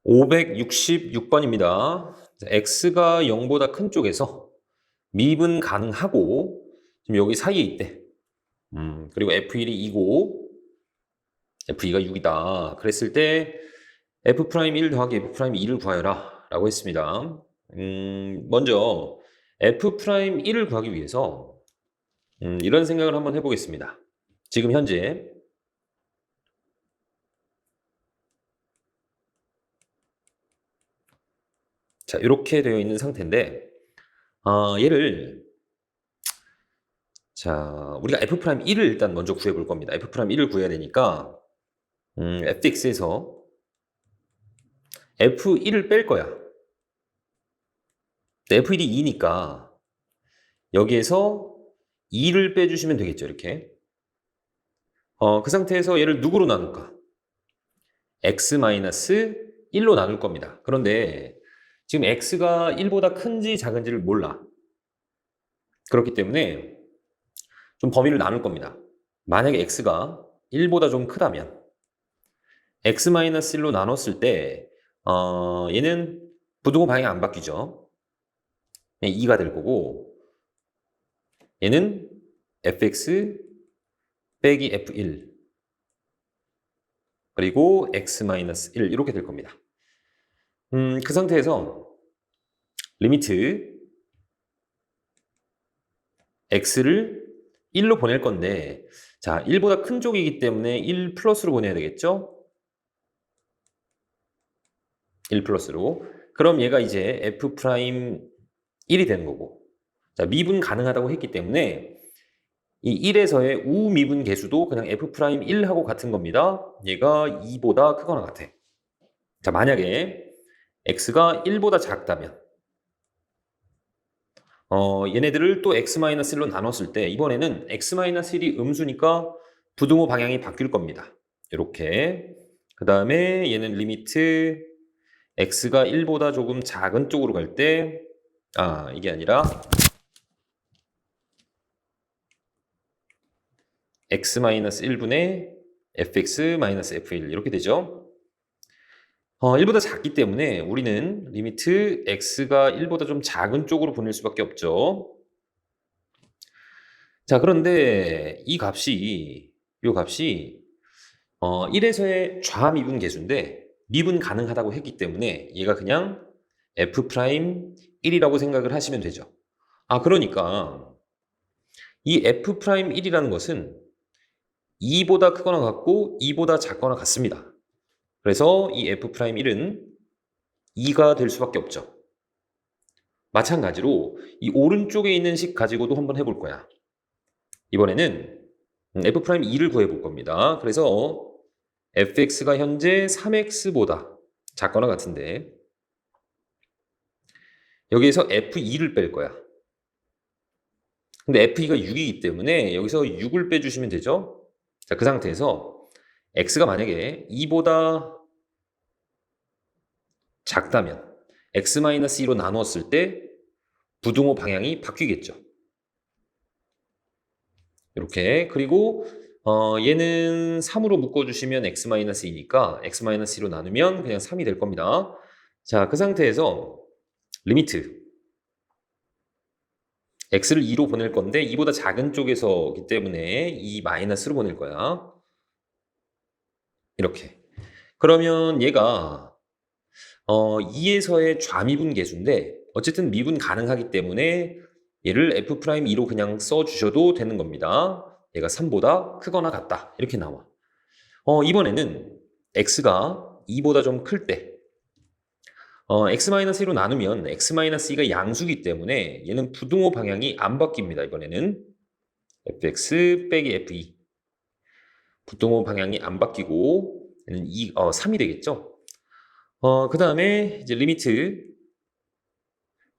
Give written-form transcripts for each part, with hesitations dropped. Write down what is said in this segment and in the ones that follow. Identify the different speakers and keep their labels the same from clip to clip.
Speaker 1: 566번입니다. x가 0보다 큰 쪽에서 미분 가능하고 지금 여기 사이에 있대. 그리고 f1이 2고 f2가 6이다. 그랬을 때 f'1 더하기 f'2를 구하여라 라고 했습니다. 먼저 f'1을 구하기 위해서 이런 생각을 한번 해보겠습니다. 지금 현재 자 이렇게 되어 있는 상태인데 얘를 자 우리가 f'1을 일단 먼저 구해볼 겁니다. f'1을 구해야 되니까 fx에서 f1을 뺄 거야. f1이 2니까 여기에서 2를 빼주시면 되겠죠. 이렇게 그 상태에서 얘를 누구로 나눌까? x-1로 나눌 겁니다. 그런데 지금 x가 1보다 큰지 작은지를 몰라. 그렇기 때문에 좀 범위를 나눌 겁니다. 만약에 x가 1보다 좀 크다면 x-1로 나눴을 때 얘는 부등호 방향이 안 바뀌죠. 2가 될 거고 얘는 fx 빼기 f1 그리고 x-1 이렇게 될 겁니다. 그 상태에서 리미트 x를 1로 보낼 건데 자 1보다 큰 쪽이기 때문에 1 플러스로 보내야 되겠죠? 1 플러스로. 그럼 얘가 이제 f'1이 되는 거고 자 미분 가능하다고 했기 때문에 이 1에서의 우미분 계수도 그냥 f'1하고 같은 겁니다. 얘가 2보다 크거나 같아. 자 만약에 x가 1보다 작다면 얘네들을 또 x-1로 나눴을 때 이번에는 x-1이 음수니까 부등호 방향이 바뀔 겁니다. 이렇게 그 다음에 얘는 리미트 x가 1보다 조금 작은 쪽으로 갈 때 이게 아니라 x-1분의 fx-f1 이렇게 되죠. 1보다 작기 때문에 우리는 리미트 x가 1보다 좀 작은 쪽으로 보낼 수밖에 없죠. 자, 그런데 이 값이 1에서의 좌미분 계수인데 미분 가능하다고 했기 때문에 얘가 그냥 f'1이라고 생각을 하시면 되죠. 그러니까 이 f'1이라는 것은 2보다 크거나 같고 2보다 작거나 같습니다. 그래서 이 f'1은 2가 될 수밖에 없죠. 마찬가지로 이 오른쪽에 있는 식 가지고도 한번 해볼 거야. 이번에는 f'2를 구해볼 겁니다. 그래서 fx가 현재 3x보다 작거나 같은데 여기에서 f2를 뺄 거야. 근데 f2가 6이기 때문에 여기서 6을 빼주시면 되죠. 자, 그 상태에서 x가 만약에 2보다 작다면 x-2로 나누었을 때 부등호 방향이 바뀌겠죠. 이렇게 그리고 얘는 3으로 묶어주시면 x-2니까 x-2로 나누면 그냥 3이 될 겁니다. 자, 그 상태에서 리미트 x를 2로 보낼 건데 2보다 작은 쪽에서기 때문에 2 마이너스로 보낼 거야. 이렇게. 그러면 얘가 2에서의 좌미분 계수인데 어쨌든 미분 가능하기 때문에 얘를 f'2로 그냥 써주셔도 되는 겁니다. 얘가 3보다 크거나 같다. 이렇게 나와. 이번에는 x가 2보다 좀 클 때 x-2로 나누면 x-2가 양수기 때문에 얘는 부등호 방향이 안 바뀝니다. 이번에는 fx 빼기 f2 부등호 방향이 안 바뀌고 얘는 3이 되겠죠. 그 다음에 이제 리미트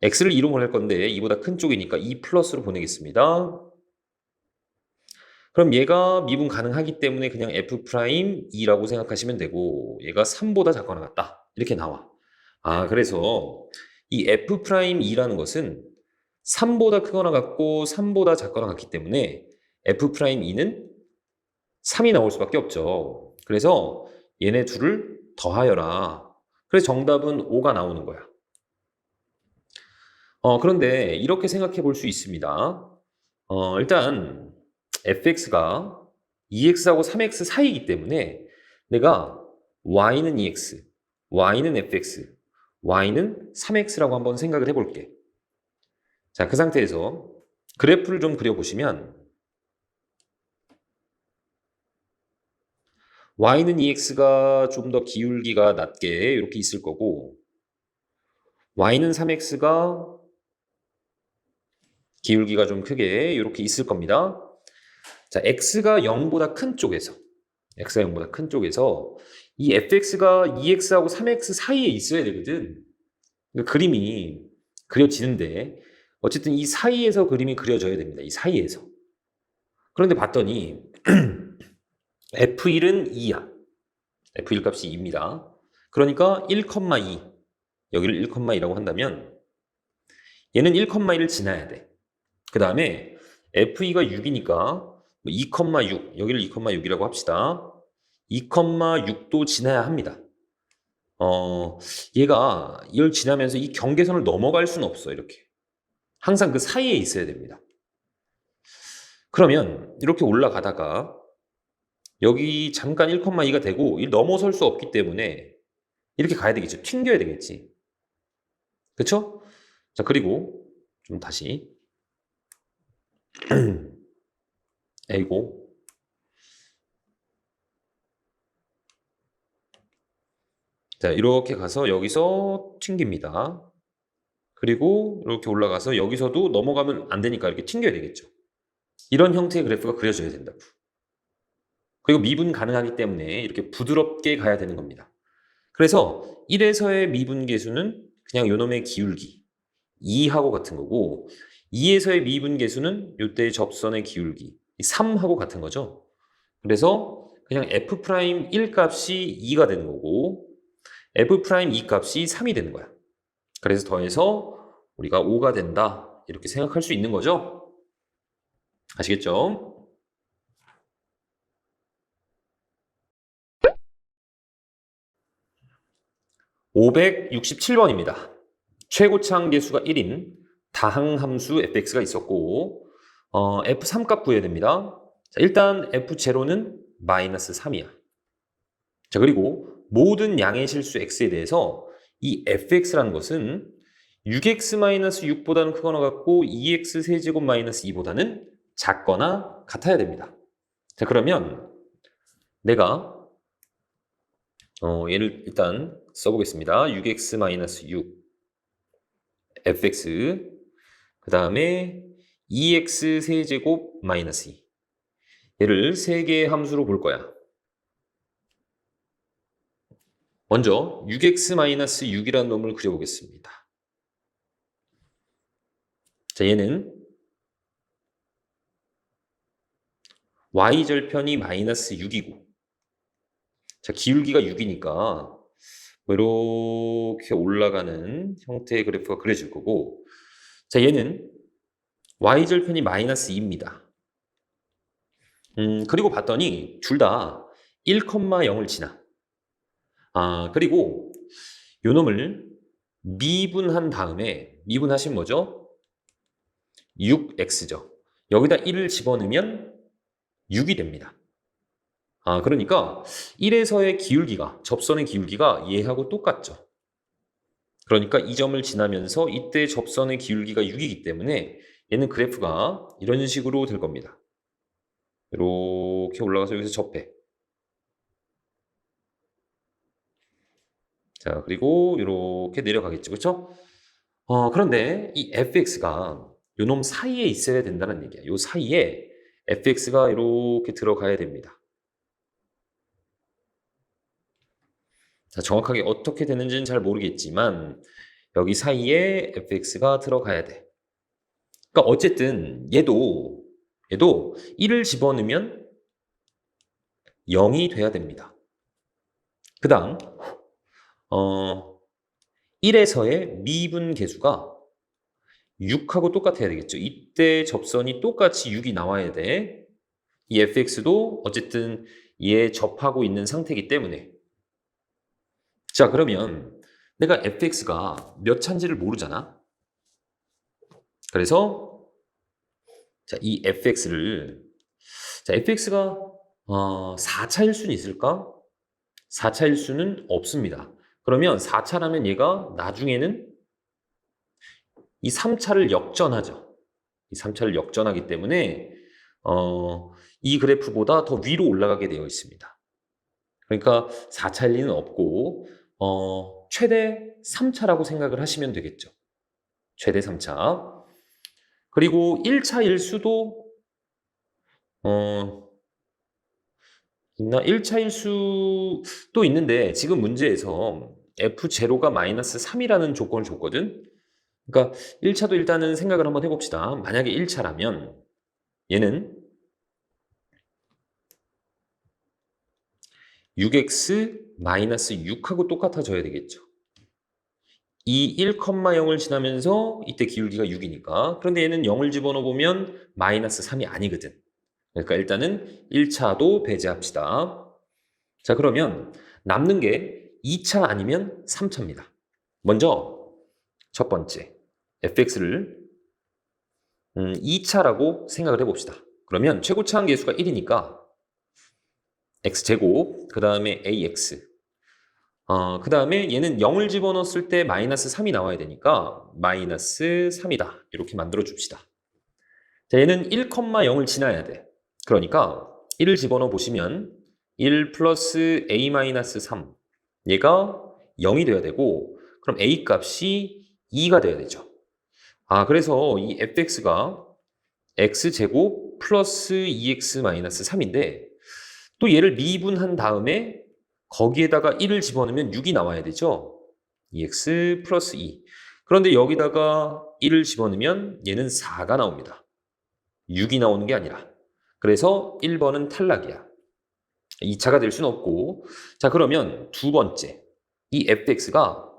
Speaker 1: x를 2로 보낼 건데 2보다 큰 쪽이니까 2 플러스로 보내겠습니다. 그럼 얘가 미분 가능하기 때문에 그냥 f'2라고 생각하시면 되고 얘가 3보다 작거나 같다. 이렇게 나와. 그래서 이 f'2라는 것은 3보다 크거나 같고 3보다 작거나 같기 때문에 f'2는 3이 나올 수밖에 없죠. 그래서 얘네 둘을 더하여라. 그래서 정답은 5가 나오는 거야. 그런데 이렇게 생각해 볼 수 있습니다. 일단 fx가 2x하고 3x 사이이기 때문에 내가 y는 2x, y는 fx, y는 3x라고 한번 생각을 해볼게. 자, 그 상태에서 그래프를 좀 그려보시면 y는 2x가 좀 더 기울기가 낮게 이렇게 있을 거고 y는 3x가 기울기가 좀 크게 이렇게 있을 겁니다. 자, x가 0보다 큰 쪽에서 x가 0보다 큰 쪽에서 이 fx가 2x하고 3x 사이에 있어야 되거든. 그러니까 그림이 그려지는데 어쨌든 이 사이에서 그림이 그려져야 됩니다. 이 사이에서. 그런데 봤더니 f1은 2야. f1 값이 2입니다. 그러니까 1,2 여기를 1,2라고 한다면 얘는 1,1을 지나야 돼. 그 다음에 f2가 6이니까 2,6 여기를 2,6이라고 합시다. 2,6도 지나야 합니다. 얘가 이걸 지나면서 이 경계선을 넘어갈 수는 없어. 이렇게 항상 그 사이에 있어야 됩니다. 그러면 이렇게 올라가다가 여기 잠깐 1,2가 되고 이 넘어설 수 없기 때문에 이렇게 가야 되겠죠. 튕겨야 되겠지. 그쵸? 자, 그리고 좀 다시 에이고 자, 이렇게 가서 여기서 튕깁니다. 그리고 이렇게 올라가서 여기서도 넘어가면 안 되니까 이렇게 튕겨야 되겠죠. 이런 형태의 그래프가 그려져야 된다고. 그리고 미분 가능하기 때문에 이렇게 부드럽게 가야 되는 겁니다. 그래서 1에서의 미분계수는 그냥 요놈의 기울기 2하고 같은 거고 2에서의 미분계수는 요때의 접선의 기울기 3하고 같은 거죠. 그래서 그냥 F'1 값이 2가 되는 거고 F'2 값이 3이 되는 거야. 그래서 더해서 우리가 5가 된다 이렇게 생각할 수 있는 거죠. 아시겠죠? 567번입니다. 최고차항 계수가 1인 다항함수 fx가 있었고 f3 값 구해야 됩니다. 자, 일단 f0는 마이너스 3이야. 자, 그리고 모든 양의 실수 x에 대해서 이 fx라는 것은 6x-6보다는 크거나 같고 2x 세제곱 마이너스 2보다는 작거나 같아야 됩니다. 자, 그러면 내가 얘를 일단 써보겠습니다. 6x-6 fx 그 다음에 2x 세제곱 마이너스 2 얘를 세 개의 함수로 볼 거야. 먼저 6x-6이라는 놈을 그려보겠습니다. 자, 얘는 y절편이 마이너스 6이고 자, 기울기가 6이니까 이렇게 올라가는 형태의 그래프가 그려질 거고 자, 얘는 y절편이 마이너스 2입니다. 그리고 봤더니 둘 다 1,0을 지나. 그리고 요 놈을 미분한 다음에 미분하신 뭐죠? 6x죠. 여기다 1을 집어넣으면 6이 됩니다. 그러니까 1에서의 기울기가 접선의 기울기가 얘하고 똑같죠. 그러니까 이 점을 지나면서 이때 접선의 기울기가 6이기 때문에 얘는 그래프가 이런 식으로 될 겁니다. 이렇게 올라가서 여기서 접해. 자, 그리고 이렇게 내려가겠죠. 그렇죠? 그런데 이 fx가 요놈 사이에 있어야 된다는 얘기야. 요 사이에 fx가 이렇게 들어가야 됩니다. 자, 정확하게 어떻게 되는지는 잘 모르겠지만 여기 사이에 fx가 들어가야 돼. 그러니까 어쨌든 얘도 1을 집어넣으면 0이 돼야 됩니다. 그 다음 1에서의 미분 계수가 6하고 똑같아야 되겠죠. 이때 접선이 똑같이 6이 나와야 돼. 이 fx도 어쨌든 얘 접하고 있는 상태이기 때문에 자, 그러면 내가 fx가 몇 차인지를 모르잖아. 그래서 자, 이 fx가 4차일 수는 있을까? 4차일 수는 없습니다. 그러면 4차라면 얘가 나중에는 이 3차를 역전하죠. 이 3차를 역전하기 때문에 이 그래프보다 더 위로 올라가게 되어 있습니다. 그러니까 4차일 리는 없고 최대 3차라고 생각을 하시면 되겠죠. 최대 3차. 그리고 1차일 수도 있나? 1차일 수도 있는데 지금 문제에서 f0가 마이너스 3이라는 조건을 줬거든. 그러니까 1차도 일단은 생각을 한번 해봅시다. 만약에 1차라면 얘는 6x 마이너스 6하고 똑같아져야 되겠죠. 이 1,0을 지나면서 이때 기울기가 6이니까. 그런데 얘는 0을 집어넣으면 마이너스 3이 아니거든. 그러니까 일단은 1차도 배제합시다. 자, 그러면 남는 게 2차 아니면 3차입니다. 먼저 첫 번째 fx를 2차라고 생각을 해봅시다. 그러면 최고차 함계수가 1이니까 x제곱, 그 다음에 ax. 그 다음에 얘는 0을 집어넣었을 때 마이너스 3이 나와야 되니까 마이너스 3이다. 이렇게 만들어 줍시다. 자, 얘는 1,0을 지나야 돼. 그러니까 1을 집어넣어 보시면 1 플러스 a 마이너스 3. 얘가 0이 돼야 되고, 그럼 a 값이 2가 돼야 되죠. 그래서 이 fx가 x제곱 플러스 2x 마이너스 3인데, 또 얘를 미분한 다음에 거기에다가 1을 집어넣으면 6이 나와야 되죠. 2x 플러스 2. 그런데 여기다가 1을 집어넣으면 얘는 4가 나옵니다. 6이 나오는 게 아니라. 그래서 1번은 탈락이야. 2차가 될 수는 없고. 자, 그러면 두 번째. 이 fx가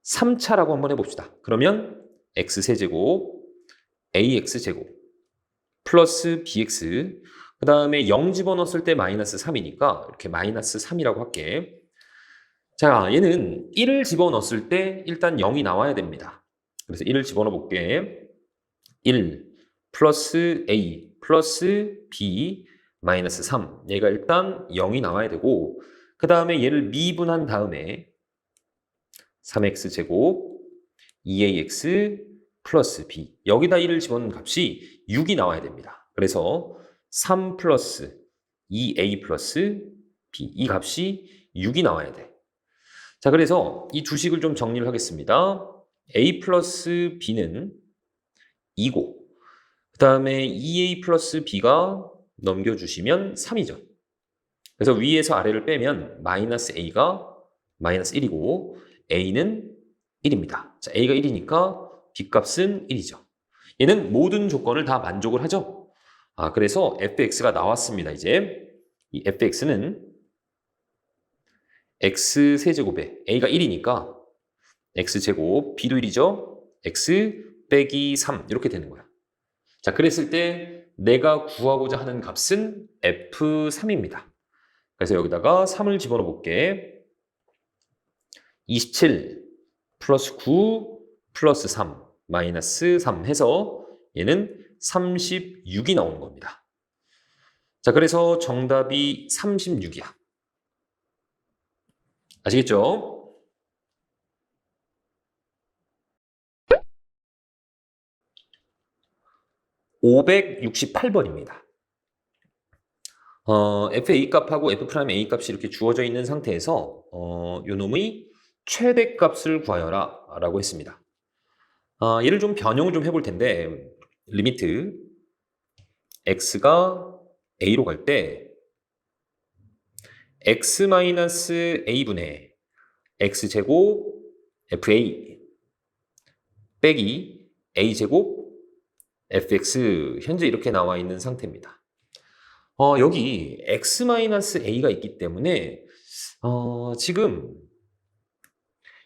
Speaker 1: 3차라고 한번 해봅시다. 그러면 x세제곱, ax제곱, 플러스 bx, 그 다음에 0 집어넣었을 때 마이너스 3이니까 이렇게 마이너스 3이라고 할게. 자, 얘는 1을 집어넣었을 때 일단 0이 나와야 됩니다. 그래서 1을 집어넣어 볼게. 1 플러스 a 플러스 b 마이너스 3. 얘가 일단 0이 나와야 되고, 그 다음에 얘를 미분한 다음에 3x제곱 2ax 플러스 b. 여기다 1을 집어넣은 값이 6이 나와야 됩니다. 그래서 3 플러스 2a 플러스 b. 이 값이 6이 나와야 돼. 자, 그래서 이 두 식을 좀 정리를 하겠습니다. a 플러스 b는 2고, 그 다음에 2a 플러스 b가 넘겨주시면 3이죠. 그래서 위에서 아래를 빼면 마이너스 a가 마이너스 1이고 a는 1입니다. 자, a가 1이니까 b 값은 1이죠. 얘는 모든 조건을 다 만족을 하죠. 그래서 fx가 나왔습니다. 이제 이 fx는 x세제곱에 a가 1이니까 x제곱, b도 1이죠. x 빼기 3 이렇게 되는 거야. 자, 그랬을 때 내가 구하고자 하는 값은 f3입니다. 그래서 여기다가 3을 집어넣어 볼게. 27 플러스 9 플러스 3 마이너스 3 해서 얘는 36이 나오는 겁니다. 자, 그래서 정답이 36이야. 아시겠죠? (568번입니다) fa 값하고 f'a 값이 이렇게 주어져 있는 상태에서 요 놈의 최대값을 구하여라 라고 했습니다. 얘를 좀 변형을 좀 해볼 텐데, 리미트 x가 a로 갈 때 x-a분의 x제곱 fa 빼기 a제곱 fx, 현재 이렇게 나와 있는 상태입니다. 여기 x-a가 있기 때문에 지금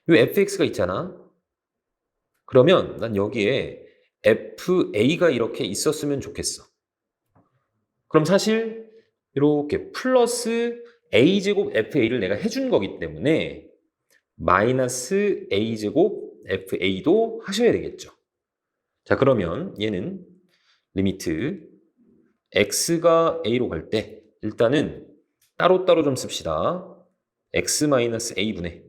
Speaker 1: 이 fx가 있잖아. 그러면 난 여기에 fa가 이렇게 있었으면 좋겠어. 그럼 사실 이렇게 플러스 a제곱 fa를 내가 해준 거기 때문에 마이너스 a제곱 fa도 하셔야 되겠죠. 자, 그러면 얘는 리미트 x가 a로 갈 때 일단은 따로따로 좀 씁시다. x-a분의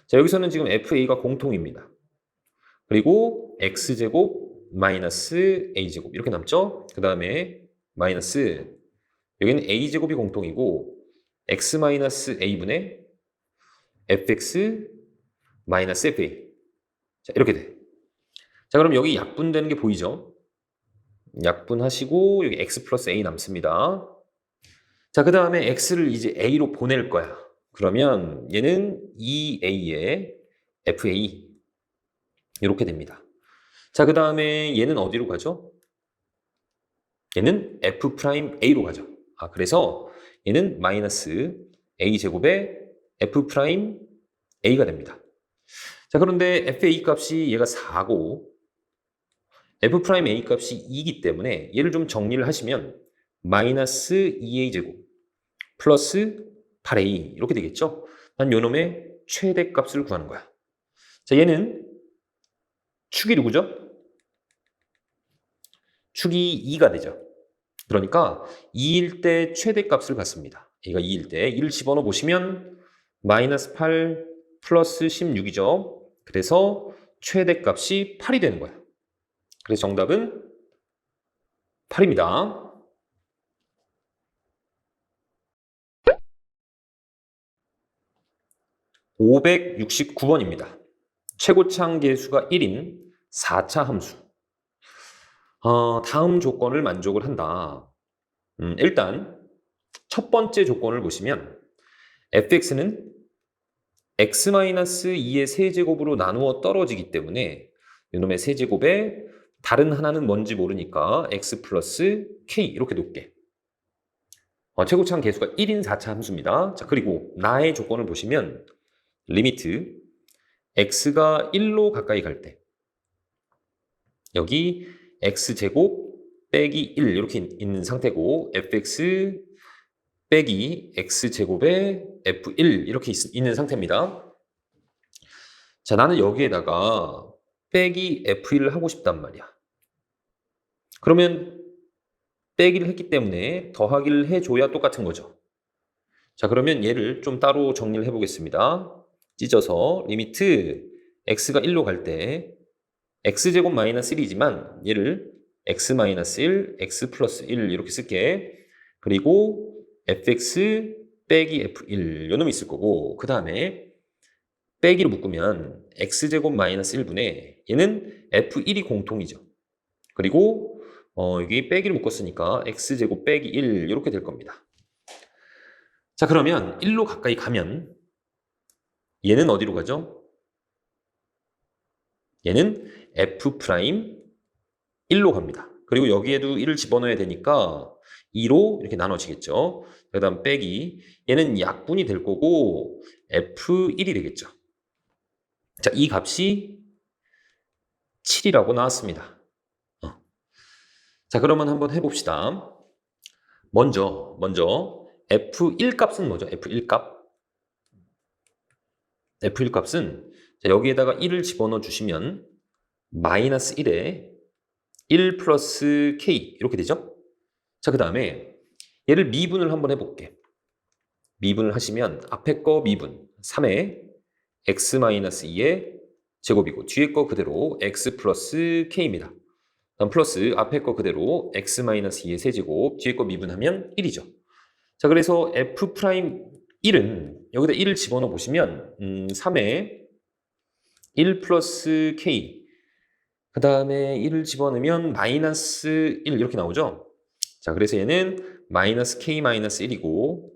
Speaker 1: 자, 여기서는 지금 fa가 공통입니다. 그리고 x제곱 마이너스 a제곱 이렇게 남죠? 그 다음에 마이너스 여기는 a제곱이 공통이고 x-a분의 fx 마이너스 fa 자, 이렇게 돼. 자, 그럼 여기 약분되는 게 보이죠? 약분하시고 여기 x 플러스 a 남습니다. 자, 그 다음에 x를 이제 a로 보낼 거야. 그러면 얘는 2a의 fa 이렇게 됩니다. 자, 그 다음에 얘는 어디로 가죠? 얘는 f'a로 가죠. 아, 그래서 얘는 마이너스 a제곱의 f'a가 됩니다. 자, 그런데 fa 값이 얘가 4고 f'a 값이 2이기 때문에 얘를 좀 정리를 하시면 마이너스 2a제곱 플러스 8a 이렇게 되겠죠? 난 요놈의 최대값을 구하는 거야. 자, 얘는 축이 누구죠? 축이 2가 되죠. 그러니까 2일 때 최대값을 갖습니다. 얘가 2일 때 2를 집어넣어 보시면 마이너스 8 플러스 16이죠. 그래서 최대값이 8이 되는 거야. 그래서 정답은 8입니다. (569번입니다) 최고창 계수가 1인 4차 함수. 다음 조건을 만족을 한다. 일단 첫 번째 조건을 보시면 fx는 x-2의 세제곱으로 나누어 떨어지기 때문에 이놈의 세제곱에 다른 하나는 뭔지 모르니까 x 플러스 k 이렇게 놓게. 최고창 계수가 1인 4차 함수입니다. 자, 그리고 나의 조건을 보시면 리미트 x가 1로 가까이 갈 때 여기 x제곱 빼기 1 이렇게 있는 상태고 fx 빼기 x제곱에 f1 이렇게 있는 상태입니다. 자, 나는 여기에다가 빼기 f1을 하고 싶단 말이야. 그러면 빼기를 했기 때문에 더하기를 해줘야 똑같은 거죠. 자, 그러면 얘를 좀 따로 정리를 해보겠습니다. 찢어서 리미트 x가 1로 갈 때 x제곱 마이너스 1이지만 얘를 x 마이너스 1, x 플러스 1 이렇게 쓸게. 그리고 fx 빼기 f1 요놈이 있을 거고 그 다음에 빼기로 묶으면 x제곱 마이너스 1분의 얘는 f1이 공통이죠. 그리고 여기 빼기를 묶었으니까 x제곱 빼기 1 이렇게 될 겁니다. 자, 그러면 1로 가까이 가면 얘는 어디로 가죠? 얘는 f'1로 갑니다. 그리고 여기에도 1을 집어넣어야 되니까 2로 이렇게 나눠지겠죠. 그 다음 빼기 얘는 약분이 될 거고 f1이 되겠죠. 자, 이 값이 7이라고 나왔습니다. 자, 그러면 한번 해봅시다. 먼저 f1 값은 뭐죠? f1 값. f1 값은 자, 여기에다가 1을 집어넣어 주시면 마이너스 1에 1 플러스 k 이렇게 되죠? 자, 그 다음에 얘를 미분을 한번 해볼게. 미분을 하시면 앞에 거 미분 3에 x-2의 제곱이고 뒤에 거 그대로 x 플러스 k입니다. 다음 플러스 앞에 거 그대로 x-2의 세제곱 뒤에 거 미분하면 1이죠. 자, 그래서 f'1은 여기다 1을 집어넣어 보시면 3에 1 플러스 k 그 다음에 1을 집어넣으면 마이너스 1 이렇게 나오죠. 자, 그래서 얘는 마이너스 k 마이너스 1이고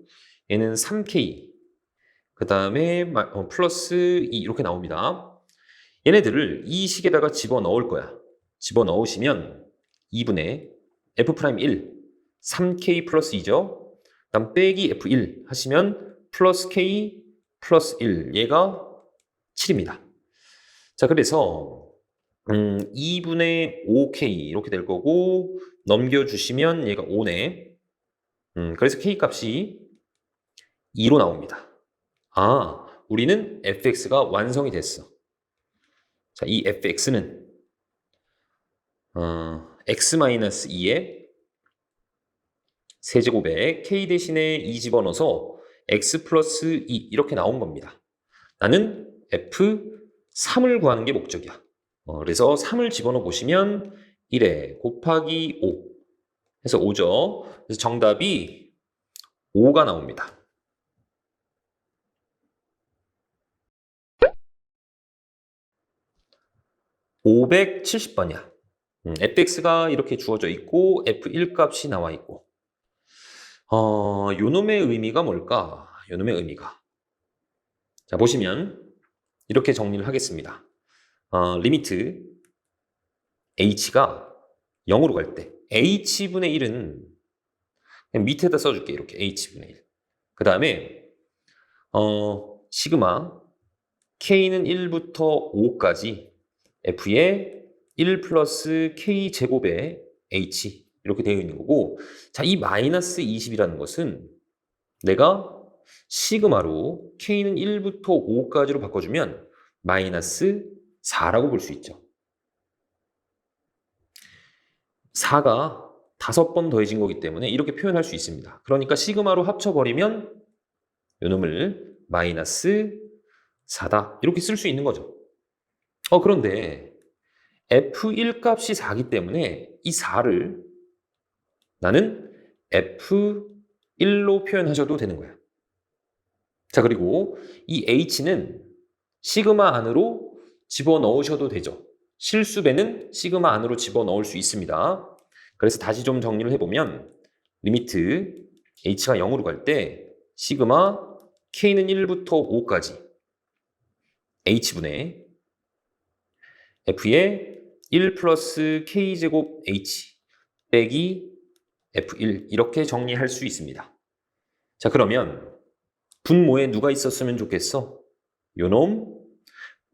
Speaker 1: 얘는 3k 그 다음에 플러스 2 이렇게 나옵니다. 얘네들을 이 식에다가 집어넣을 거야. 집어넣으시면 2분의 f'1 3k 플러스 2죠. 다음 빼기 f1 하시면 플러스 k 플러스 1 얘가 7입니다. 자, 그래서 2분의 5k 이렇게 될 거고 넘겨주시면 얘가 5네. 그래서 k 값이 2로 나옵니다. 아, 우리는 fx가 완성이 됐어. 자, 이 fx는 x-2의 세제곱에 k 대신에 2 집어넣어서 x 플러스 2 이렇게 나온 겁니다. 나는 f3을 구하는 게 목적이야. 그래서 3을 집어넣어 보시면 1에 곱하기 5 해서 5죠. 그래서 정답이 5가 나옵니다. (570번이야) fx가 이렇게 주어져 있고 f1 값이 나와 있고 요놈의 의미가 뭘까? 요놈의 의미가 자 보시면 이렇게 정리를 하겠습니다. 리미트 h가 0으로 갈 때 h분의 1은 그냥 밑에다 써줄게. 이렇게 h분의 1. 그 다음에 시그마 k는 1부터 5까지 f의 1 플러스 k 제곱의 h 이렇게 되어 있는 거고, 자, 이 마이너스 20이라는 것은 내가 시그마로 k는 1부터 5까지로 바꿔주면 마이너스 4라고 볼 수 있죠. 4가 5번 더해진 거기 때문에 이렇게 표현할 수 있습니다. 그러니까 시그마로 합쳐버리면 요놈을 마이너스 4다 이렇게 쓸 수 있는 거죠. 그런데 f1 값이 4기 때문에 이 4를 나는 f1로 표현하셔도 되는 거야. 자, 그리고 이 h는 시그마 안으로 집어넣으셔도 되죠. 실수배는 시그마 안으로 집어넣을 수 있습니다. 그래서 다시 좀 정리를 해보면 리미트 h가 0으로 갈 때 시그마 k는 1부터 5까지 h분의 f의 1 플러스 k제곱 h 빼기 f1 이렇게 정리할 수 있습니다. 자, 그러면 분모에 누가 있었으면 좋겠어? 요놈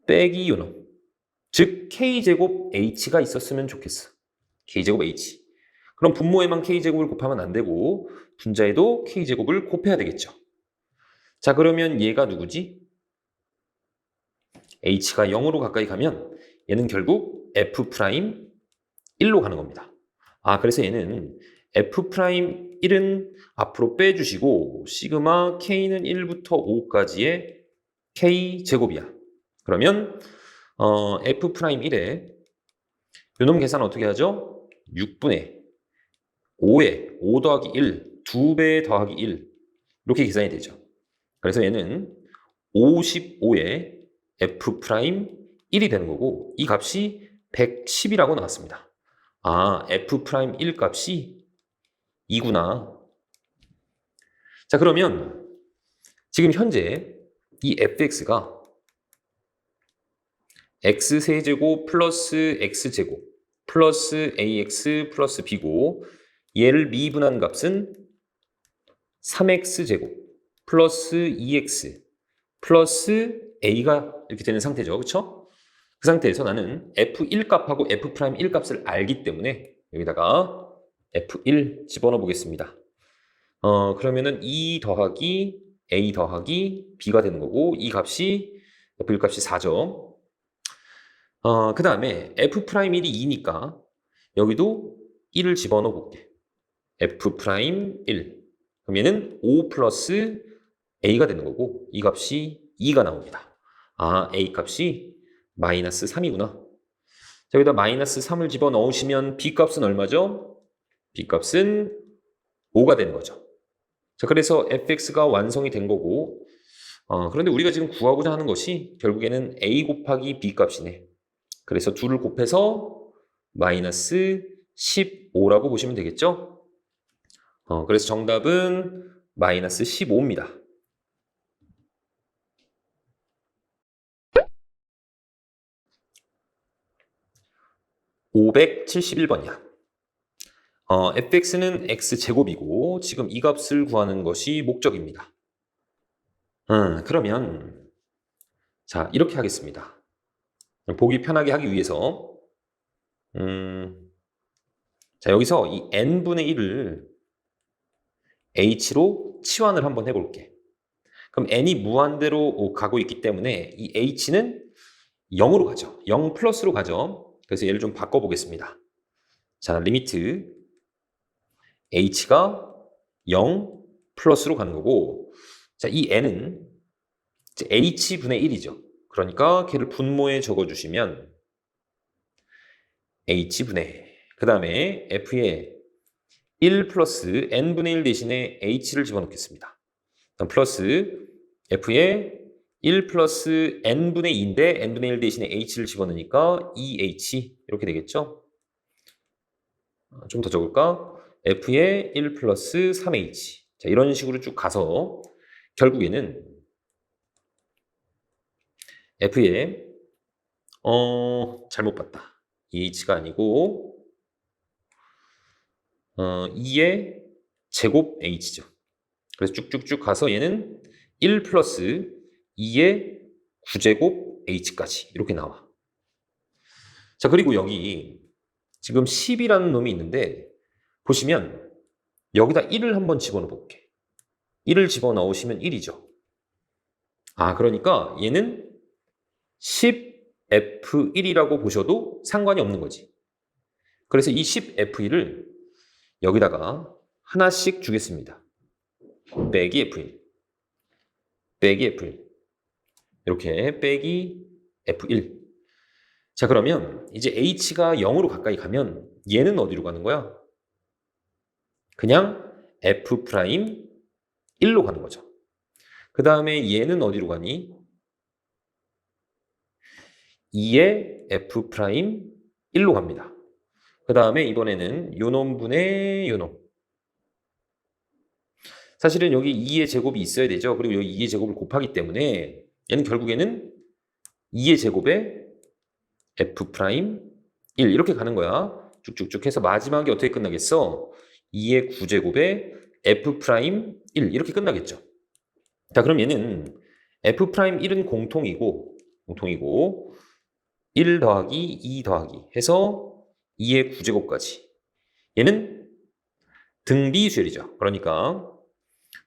Speaker 1: 빼기 요놈, 즉 k제곱 h가 있었으면 좋겠어. k제곱 h. 그럼 분모에만 k제곱을 곱하면 안 되고 분자에도 k제곱을 곱해야 되겠죠. 자, 그러면 얘가 누구지? h가 0으로 가까이 가면 얘는 결국 f'1로 가는 겁니다. 그래서 얘는 f'1은 앞으로 빼주시고 시그마 k는 1부터 5까지의 k제곱이야. 그러면 f'1에 요놈 계산 어떻게 하죠? 6분의 5에 5 더하기 1, 2배 더하기 1 이렇게 계산이 되죠. 그래서 얘는 55에 f'1이 되는 거고 이 값이 110이라고 나왔습니다. f'1 값이 2구나. 자, 그러면 지금 현재 이 fx가 x세제곱 플러스 x제곱 플러스 ax 플러스 b고 얘를 미분한 값은 3x제곱 플러스 2x 플러스 a가 이렇게 되는 상태죠. 그렇죠? 그 상태에서 나는 f1 값하고 f'1 값을 알기 때문에 여기다가 f1 집어넣어 보겠습니다. 그러면은 2 더하기 a 더하기 b가 되는 거고 이 값이 f1 값이 4죠. 그 다음에 f'1이 2니까 여기도 1을 집어넣어 볼게. f'1 그럼 얘는 5 플러스 a가 되는 거고 이 값이 2가 나옵니다. a 값이 마이너스 3이구나. 자, 여기다 마이너스 3을 집어넣으시면 b 값은 얼마죠? b 값은 5가 되는 거죠. 자, 그래서 fx가 완성이 된 거고 그런데 우리가 지금 구하고자 하는 것이 결국에는 a 곱하기 b 값이네. 그래서 둘을 곱해서 마이너스 15라고 보시면 되겠죠? 그래서 정답은 마이너스 15입니다. 571번이야. fx는 x제곱이고 지금 이 값을 구하는 것이 목적입니다. 그러면 자, 이렇게 하겠습니다. 보기 편하게 하기 위해서 자, 여기서 이 n분의 1을 h로 치환을 한번 해볼게. 그럼 n이 무한대로 가고 있기 때문에 이 h는 0으로 가죠. 0 플러스로 가죠. 그래서 얘를 좀 바꿔보겠습니다. 자, 리미트 h가 0 플러스로 가는 거고, 자, 이 n은 이제 h분의 1이죠. 그러니까 걔를 분모에 적어주시면 h분의, 그 다음에 f에 1 플러스 n분의 1 대신에 h를 집어넣겠습니다. 플러스 f에 1 플러스 n분의 2인데 n분의 1 대신에 h를 집어넣으니까 2h 이렇게 되겠죠? 좀 더 적을까? f에 1 플러스 3h. 자, 이런 식으로 쭉 가서 결국에는 f에 잘못 봤다. 2h가 아니고 2의 제곱 h죠. 그래서 쭉쭉쭉 가서 얘는 1 플러스 2의 9제곱 h까지 이렇게 나와. 자, 그리고 여기 지금 10이라는 놈이 있는데 보시면 여기다 1을 한번 집어넣어 볼게. 1을 집어넣으시면 1이죠. 아, 그러니까 얘는 10F1이라고 보셔도 상관이 없는 거지. 그래서 이 10F1을 여기다가 하나씩 주겠습니다. 빼기 F1, 빼기 F1, 이렇게 빼기 F1. 자, 그러면 이제 H가 0으로 가까이 가면 얘는 어디로 가는 거야? 그냥 F'1로 가는 거죠. 그 다음에 얘는 어디로 가니? 2의 F'1로 갑니다. 그 다음에 이번에는 요놈분의 요놈. 사실은 여기 2의 제곱이 있어야 되죠. 그리고 여기 2의 제곱을 곱하기 때문에 얘는 결국에는 2의 제곱에 F'1 이렇게 가는 거야. 쭉쭉쭉 해서 마지막에 어떻게 끝나겠어? 2의 9제곱에 F'1 이렇게 끝나겠죠. 자, 그럼 얘는 F'1은 공통이고 1 더하기 2 더하기 해서 2의 9제곱까지. 얘는 등비수열이죠. 그러니까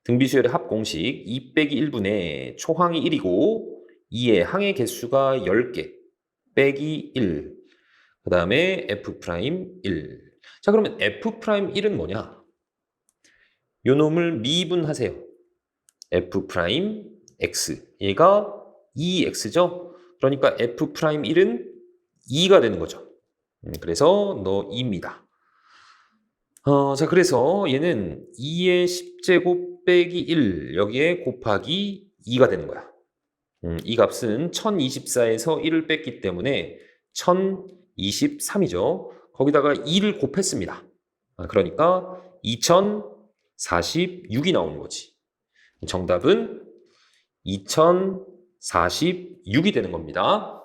Speaker 1: 등비수열의 합공식 2 빼기 1분의 초항이 1이고 2의 항의 개수가 10개 빼기 1. 그 다음에 F'1. 자, 그러면 F'1은 뭐냐? 요 놈을 미분하세요. F'X. 얘가 2x죠? 그러니까 F'1은 2가 되는 거죠. 그래서 너 2입니다. 자, 그래서 얘는 2의 10제곱 빼기 1 여기에 곱하기 2가 되는 거야. 이 값은 1024에서 1을 뺐기 때문에 1023이죠. 거기다가 2를 곱했습니다. 그러니까 2046이 나오는 거지. 정답은 2046이 되는 겁니다.